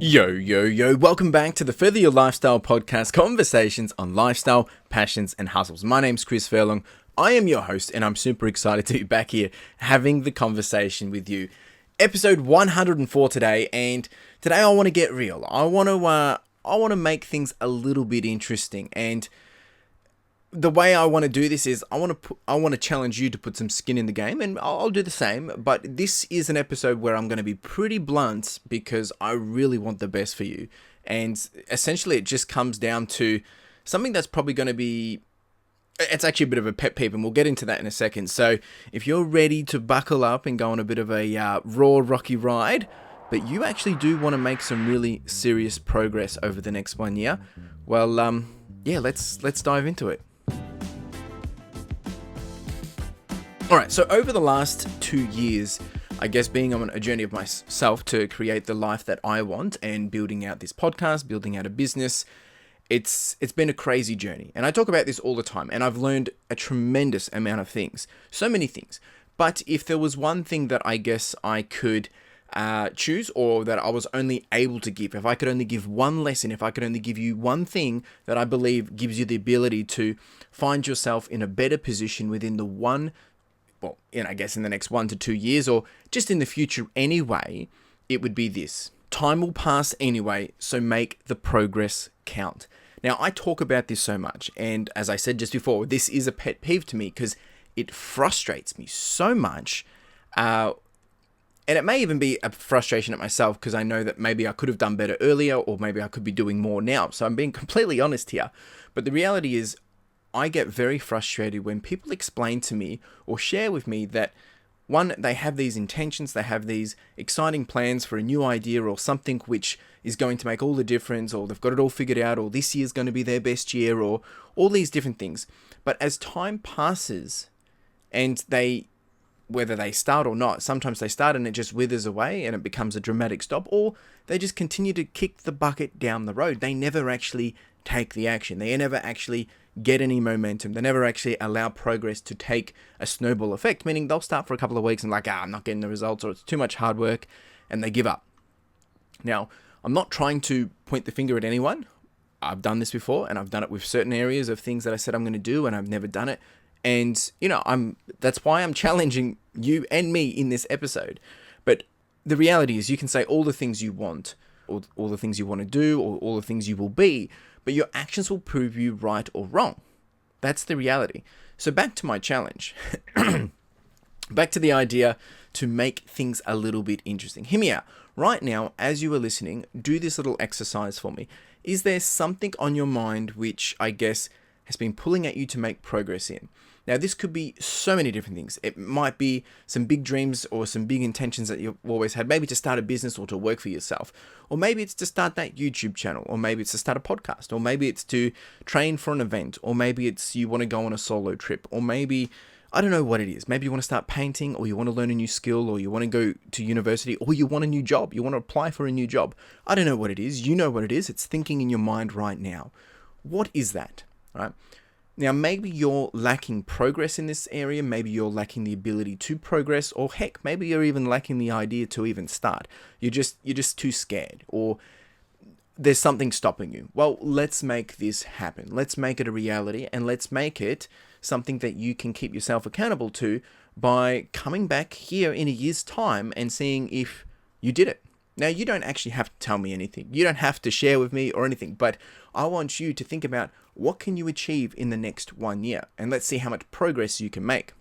Yo, welcome back to the Further Your Lifestyle podcast, conversations on lifestyle, passions, and hustles. My name's Chris Furlong. I am your host, and I'm super excited to be back here having the conversation with you. Episode 104 today, and today I want to get real. I want to make things a little bit interesting, and the way I want to do this is I want to challenge you to put some skin in the game, and I'll do the same. But this is an episode where I'm going to be pretty blunt because I really want the best for you. And essentially it just comes down to something that's probably going to be, it's actually a bit of a pet peeve, and we'll get into that in a second. So if you're ready to buckle up and go on a bit of a raw, rocky ride, but you actually do want to make some really serious progress over the next 1 year, well, let's dive into it. Alright, so over the last 2 years, I guess being on a journey of myself to create the life that I want and building out this podcast, building out a business, it's been a crazy journey. And I talk about this all the time, and I've learned a tremendous amount of things. So many things. But if there was one thing that I guess I could choose, or that I was only able to give, if I could only give one lesson, if I could only give you one thing that I believe gives you the ability to find yourself in a better position within the I guess in the next 1 to 2 years, or just in the future anyway, it would be this. Time will pass anyway, so make the progress count. Now, I talk about this so much, and as I said just before, this is a pet peeve to me because it frustrates me so much, and it may even be a frustration at myself because I know that maybe I could have done better earlier, or maybe I could be doing more now. So I'm being completely honest here. But the reality is, I get very frustrated when people explain to me or share with me that, one, they have these intentions, they have these exciting plans for a new idea or something which is going to make all the difference, or they've got it all figured out, or this year's going to be their best year, or all these different things. But as time passes and whether they start or not, sometimes they start and it just withers away and it becomes a dramatic stop, or they just continue to kick the bucket down the road. They never actually take the action. They never actually get any momentum. They never actually allow progress to take a snowball effect, meaning they'll start for a couple of weeks and I'm not getting the results, or it's too much hard work, and they give up. Now, I'm not trying to point the finger at anyone. I've done this before, and I've done it with certain areas of things that I said I'm going to do, and I've never done it. And, that's why I'm challenging you and me in this episode. But the reality is, you can say all the things you want, or all the things you want to do, or all the things you will be, but your actions will prove you right or wrong. That's the reality. So back to my challenge. Back to the idea to make things a little bit interesting. Hear me out. Right now, as you are listening, do this little exercise for me. Is there something on your mind which I guess has been pulling at you to make progress in? Now, this could be so many different things. It might be some big dreams or some big intentions that you've always had, maybe to start a business or to work for yourself. Or maybe it's to start that YouTube channel, or maybe it's to start a podcast, or maybe it's to train for an event, or maybe it's you want to go on a solo trip, or maybe, I don't know what it is. Maybe you want to start painting, or you want to learn a new skill, or you want to go to university, or you want a new job. You want to apply for a new job. I don't know what it is. You know what it is. It's thinking in your mind right now. What is that? All right. Now, maybe you're lacking progress in this area, maybe you're lacking the ability to progress, or heck, maybe you're even lacking the idea to even start. You're just too scared, or there's something stopping you. Well, let's make this happen. Let's make it a reality, and let's make it something that you can keep yourself accountable to by coming back here in a year's time and seeing if you did it. Now, you don't actually have to tell me anything. You don't have to share with me or anything, but I want you to think about what can you achieve in the next 1 year, and let's see how much progress you can make.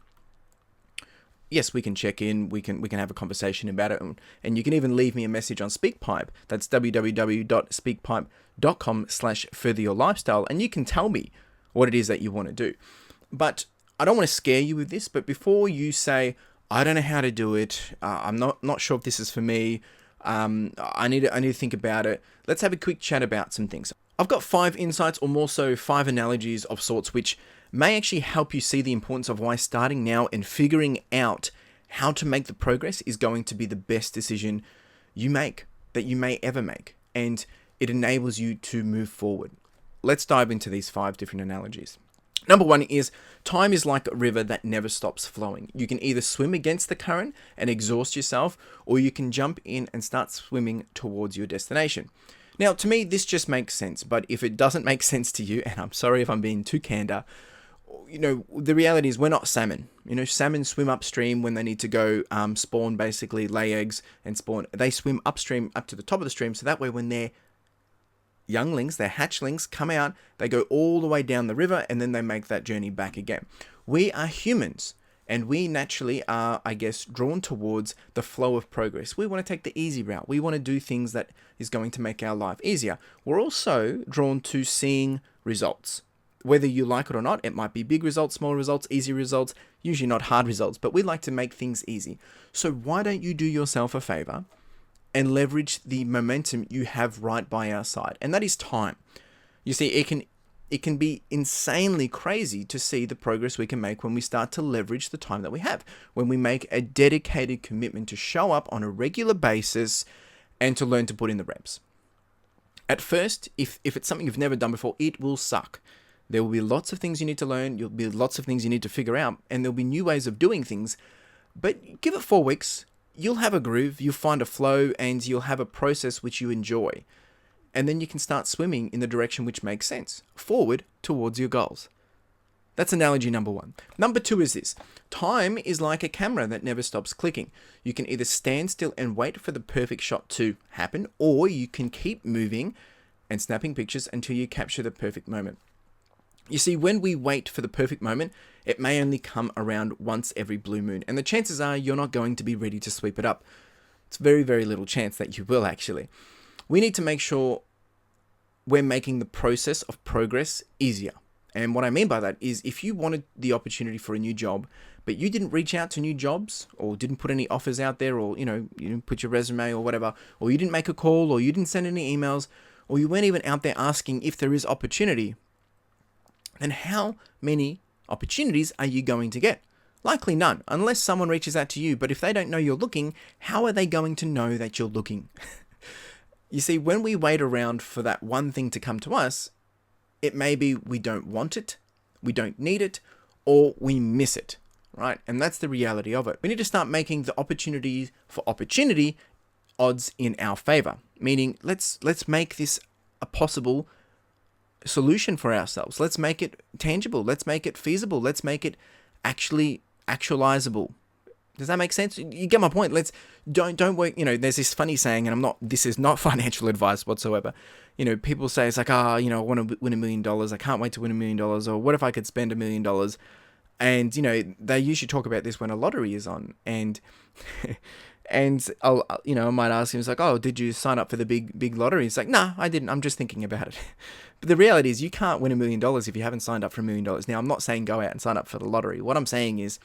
Yes, we can check in, we can have a conversation about it, and you can even leave me a message on SpeakPipe. That's www.speakpipe.com/furtheryourlifestyle, and you can tell me what it is that you want to do. But I don't want to scare you with this, but before you say, I don't know how to do it, I'm not sure if this is for me, I need to think about it. Let's have a quick chat about some things. I've got 5 insights, or more so 5 analogies of sorts, which may actually help you see the importance of why starting now and figuring out how to make the progress is going to be the best decision you make, that you may ever make. And it enables you to move forward. Let's dive into these 5 different analogies. Number one is time is like a river that never stops flowing. You can either swim against the current and exhaust yourself, or you can jump in and start swimming towards your destination. Now, to me, this just makes sense, but if it doesn't make sense to you, and I'm sorry if I'm being too candor, the reality is we're not salmon. Salmon swim upstream when they need to go spawn, basically lay eggs and spawn. They swim upstream up to the top of the stream, so that way when they're younglings, their hatchlings, come out, they go all the way down the river, and then they make that journey back again. We are humans, and we naturally are, drawn towards the flow of progress. We want to take the easy route. We want to do things that is going to make our life easier. We're also drawn to seeing results. Whether you like it or not, it might be big results, small results, easy results, usually not hard results, but we like to make things easy. So why don't you do yourself a favor and leverage the momentum you have right by our side, and that is time. You see, it can be insanely crazy to see the progress we can make when we start to leverage the time that we have, when we make a dedicated commitment to show up on a regular basis and to learn to put in the reps. At first, if it's something you've never done before, it will suck. There will be lots of things you need to learn, there'll be lots of things you need to figure out, and there'll be new ways of doing things, but give it 4 weeks. You'll have a groove, you'll find a flow, and you'll have a process which you enjoy. And then you can start swimming in the direction which makes sense, forward towards your goals. That's analogy number 1. Number 2 is this. Time is like a camera that never stops clicking. You can either stand still and wait for the perfect shot to happen, or you can keep moving and snapping pictures until you capture the perfect moment. You see, when we wait for the perfect moment, it may only come around once every blue moon, and the chances are you're not going to be ready to sweep it up. It's very, very little chance that you will, actually. We need to make sure we're making the process of progress easier. And what I mean by that is if you wanted the opportunity for a new job, but you didn't reach out to new jobs, or didn't put any offers out there, or you didn't put your resume or whatever, or you didn't make a call, or you didn't send any emails, or you weren't even out there asking if there is opportunity, then how many opportunities are you going to get? Likely none, unless someone reaches out to you. But if they don't know you're looking, how are they going to know that you're looking? You see, when we wait around for that one thing to come to us, it may be we don't want it, we don't need it, or we miss it, right? And that's the reality of it. We need to start making the opportunity for opportunity odds in our favor, meaning let's make this a possible solution for ourselves. Let's make it tangible. Let's make it feasible. Let's make it actually actualizable. Does that make sense? You get my point. Don't work. There's this funny saying, and this is not financial advice whatsoever. People say it's like, I want to win $1 million. I can't wait to win $1 million. Or what if I could spend $1 million? And, they usually talk about this when a lottery is on. And, I might ask him, it's like, oh, did you sign up for the big lottery? It's like, nah, I didn't. I'm just thinking about it. But the reality is you can't win $1 million if you haven't signed up for $1 million. Now, I'm not saying go out and sign up for the lottery. What I'm saying is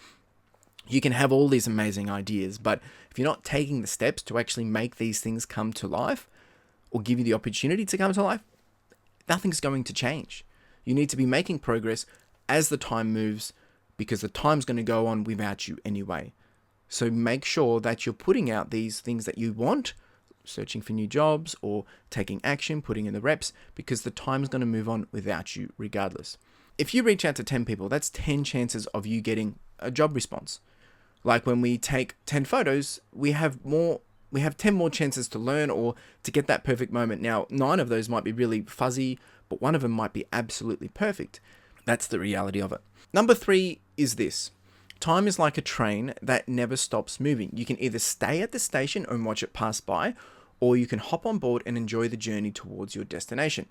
you can have all these amazing ideas, but if you're not taking the steps to actually make these things come to life or give you the opportunity to come to life, nothing's going to change. You need to be making progress as the time moves, because the time's going to go on without you anyway. So make sure that you're putting out these things that you want, searching for new jobs or taking action, putting in the reps, because the time's going to move on without you regardless. If you reach out to 10 people, that's 10 chances of you getting a job response. Like when we take 10 photos, we have 10 more chances to learn or to get that perfect moment. Now, 9 of those might be really fuzzy, but one of them might be absolutely perfect. That's the reality of it. Number 3 is this. Time is like a train that never stops moving. You can either stay at the station and watch it pass by, or you can hop on board and enjoy the journey towards your destination.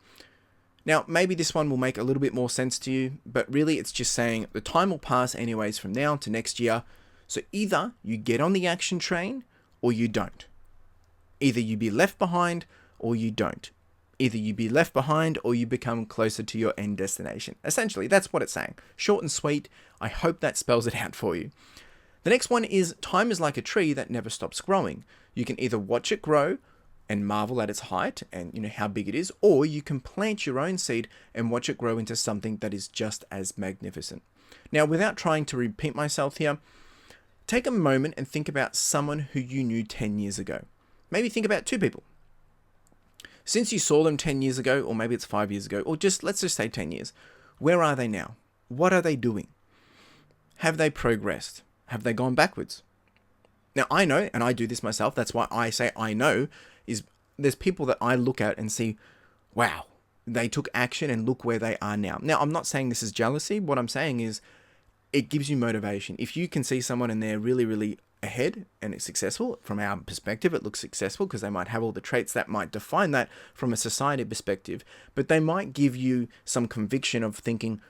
Now, maybe this one will make a little bit more sense to you, but really it's just saying the time will pass anyways from now to next year. So either you get on the action train or you don't. Either you be left behind or you don't. Either you be left behind or you become closer to your end destination. Essentially, that's what it's saying. Short and sweet. I hope that spells it out for you. The next one is time is like a tree that never stops growing. You can either watch it grow and marvel at its height and how big it is, or you can plant your own seed and watch it grow into something that is just as magnificent. Now, without trying to repeat myself here, take a moment and think about someone who you knew 10 years ago. Maybe think about 2 people. Since you saw them 10 years ago, or maybe it's 5 years ago, or let's just say 10 years, where are they now? what are they doing? Have they progressed? Have they gone backwards? Now, I know, and I do this myself, that's why I say I know, is there's people that I look at and see, wow, they took action and look where they are now. Now, I'm not saying this is jealousy. What I'm saying is it gives you motivation. If you can see someone and they're really, really ahead and it's successful, from our perspective, it looks successful because they might have all the traits that might define that from a society perspective, but they might give you some conviction of thinking,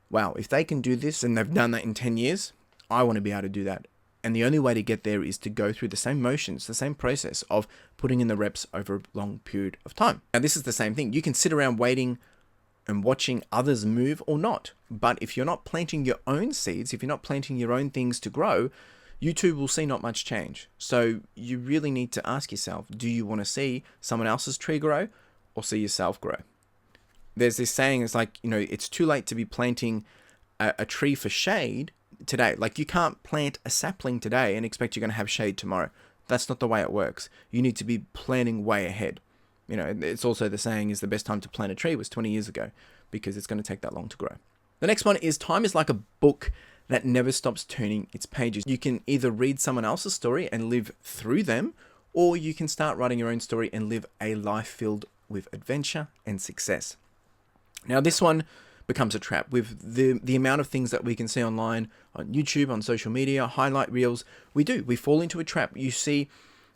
wow, if they can do this and they've done that in 10 years, I want to be able to do that. And the only way to get there is to go through the same motions, the same process of putting in the reps over a long period of time. Now, this is the same thing. You can sit around waiting and watching others move or not. But if you're not planting your own seeds, if you're not planting your own things to grow, you too will see not much change. So you really need to ask yourself, do you want to see someone else's tree grow or see yourself grow? There's this saying, it's like, it's too late to be planting a tree for shade today. Like, you can't plant a sapling today and expect you're going to have shade tomorrow. That's not the way it works. You need to be planning way ahead. It's also the saying is the best time to plant a tree was 20 years ago, because it's going to take that long to grow. The next one is time is like a book that never stops turning its pages. You can either read someone else's story and live through them, or you can start writing your own story and live a life filled with adventure and success. Now, this one becomes a trap with the amount of things that we can see online, on YouTube, on social media, highlight reels. We fall into a trap. You see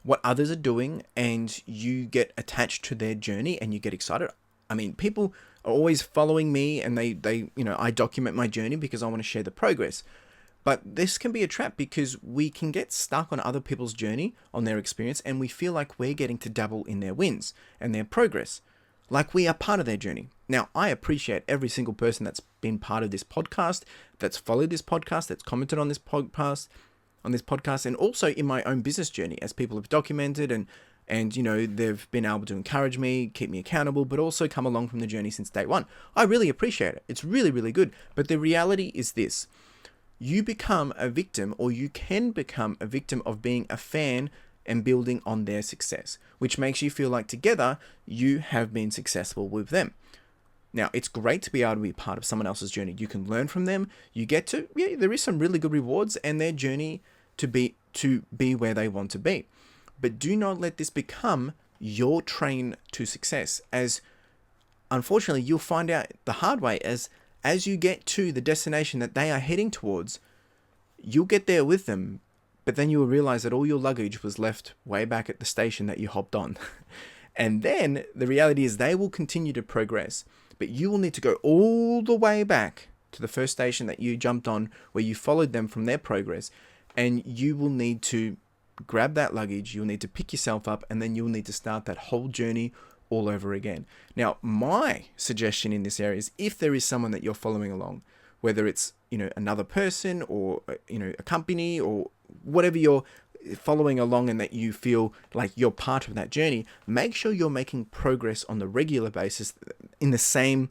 what others are doing and you get attached to their journey and you get excited. I mean, people are always following me and I document my journey because I want to share the progress. But this can be a trap because we can get stuck on other people's journey, on their experience, and we feel like we're getting to dabble in their wins and their progress, like we are part of their journey. Now, I appreciate every single person that's been part of this podcast, that's followed this podcast, that's commented on this podcast, and also in my own business journey, as people have documented and they've been able to encourage me, keep me accountable, but also come along from the journey since day one. I really appreciate it. It's really, really good. But the reality is this: you become a victim, or you can become a victim of being a fan and building on their success, which makes you feel like together you have been successful with them. Now, it's great to be able to be part of someone else's journey. You can learn from them. You get to, there is some really good rewards and their journey to be where they want to be. But do not let this become your train to success, as unfortunately you'll find out the hard way as you get to the destination that they are heading towards. You'll get there with them, but then you will realize that all your luggage was left way back at the station that you hopped on. And then the reality is they will continue to progress, but you will need to go all the way back to the first station that you jumped on, where you followed them from their progress, and you will need to grab that luggage, you'll need to pick yourself up, and then you'll need to start that whole journey all over again. Now, my suggestion in this area is, if there is someone that you're following along, whether it's, another person or, a company or whatever you're following along and that you feel like you're part of that journey, make sure you're making progress on the regular basis in the same,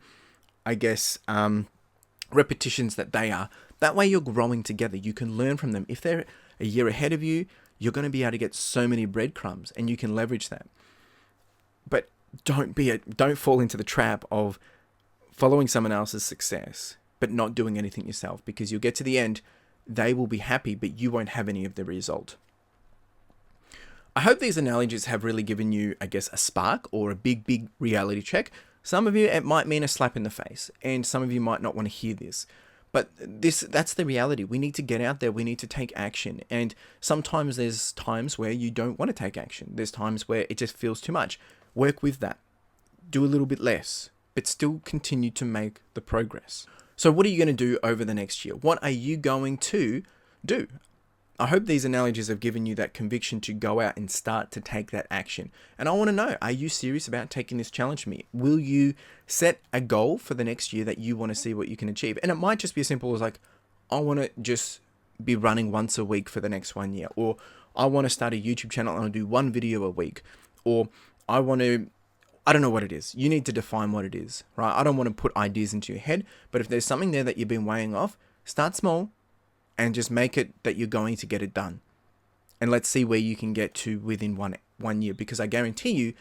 repetitions that they are. That way you're growing together. You can learn from them. If they're a year ahead of you, you're going to be able to get so many breadcrumbs and you can leverage that. But don't fall into the trap of following someone else's success but not doing anything yourself, because you'll get to the end, they will be happy, but you won't have any of the result. I hope these analogies have really given you, a spark or a big reality check. Some of you, it might mean a slap in the face, and some of you might not want to hear this. But that's the reality. We need to get out there. We need to take action. And sometimes there's times where you don't want to take action. There's times where it just feels too much. Work with that. Do a little bit less, but still continue to make the progress. So what are you going to do over the next year? What are you going to do? I hope these analogies have given you that conviction to go out and start to take that action. And I want to know, are you serious about taking this challenge from me? Will you set a goal for the next year that you want to see what you can achieve? And it might just be as simple as like, I want to just be running once a week for the next 1 year. Or I want to start a YouTube channel and I'll do one video a week. Or I don't know what it is. You need to define what it is, right? I don't want to put ideas into your head, but if there's something there that you've been weighing off, start small and just make it that you're going to get it done. And let's see where you can get to within one year, because I guarantee you,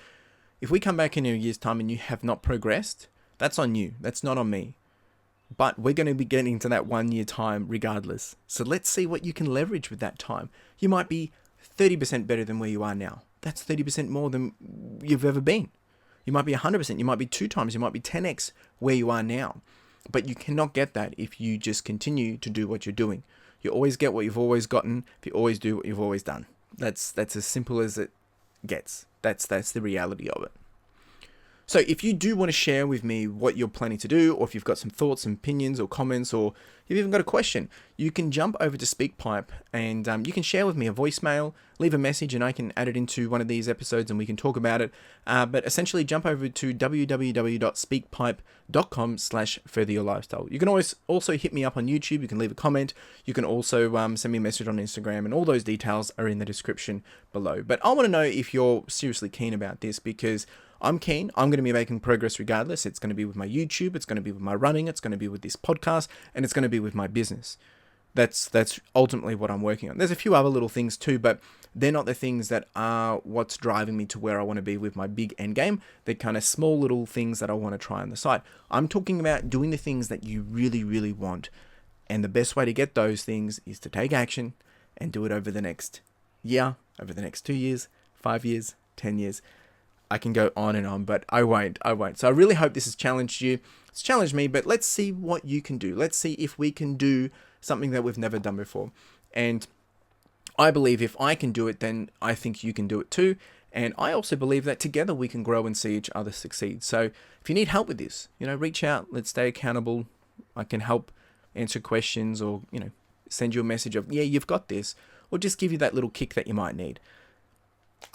if we come back in a year's time and you have not progressed, that's on you. That's not on me. but we're going to be getting to that 1 year time regardless. So let's see what you can leverage with that time. You might be 30% better than where you are now. That's 30% more than you've ever been. You might be 100%, you might be 2 times, you might be 10x where you are now. But you cannot get that if you just continue to do what you're doing. You always get what you've always gotten if you always do what you've always done. That's as simple as it gets. That's the reality of it. So if you do want to share with me what you're planning to do, or if you've got some thoughts and opinions or comments, or you've even got a question, you can jump over to SpeakPipe and you can share with me a voicemail, leave a message, and I can add it into one of these episodes and we can talk about it. But essentially jump over to www.speakpipe.com/furtheryourlifestyle. You can always also hit me up on YouTube. You can leave a comment. You can also send me a message on Instagram, and all those details are in the description below. But I want to know if you're seriously keen about this, because I'm keen. I'm going to be making progress regardless. It's going to be with my YouTube. It's going to be with my running. It's going to be with this podcast, and it's going to be with my business. That's ultimately what I'm working on. There's a few other little things too, but they're not the things that are what's driving me to where I want to be with my big end game. They're kind of small little things that I want to try on the side. I'm talking about doing the things that you really, really want. And the best way to get those things is to take action and do it over the next year, over the next 2 years, 5 years, 10 years. I can go on and on, but I won't. So I really hope this has challenged you. It's challenged me, but let's see what you can do. Let's see if we can do something that we've never done before. And I believe if I can do it, then I think you can do it too. And I also believe that together we can grow and see each other succeed. So if you need help with this, reach out. Let's stay accountable. I can help answer questions, or, send you a message of, yeah, you've got this, or just give you that little kick that you might need.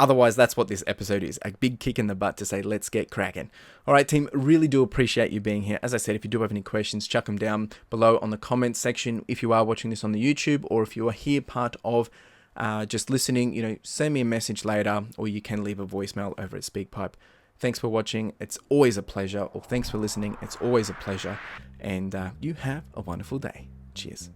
Otherwise, that's what this episode is, a big kick in the butt to say, let's get cracking. All right, team, really do appreciate you being here. As I said, if you do have any questions, chuck them down below on the comments section. If you are watching this on the YouTube, or if you are here part of just listening, send me a message later, or you can leave a voicemail over at SpeakPipe. Thanks for watching. It's always a pleasure. Or thanks for listening. It's always a pleasure. And you have a wonderful day. Cheers.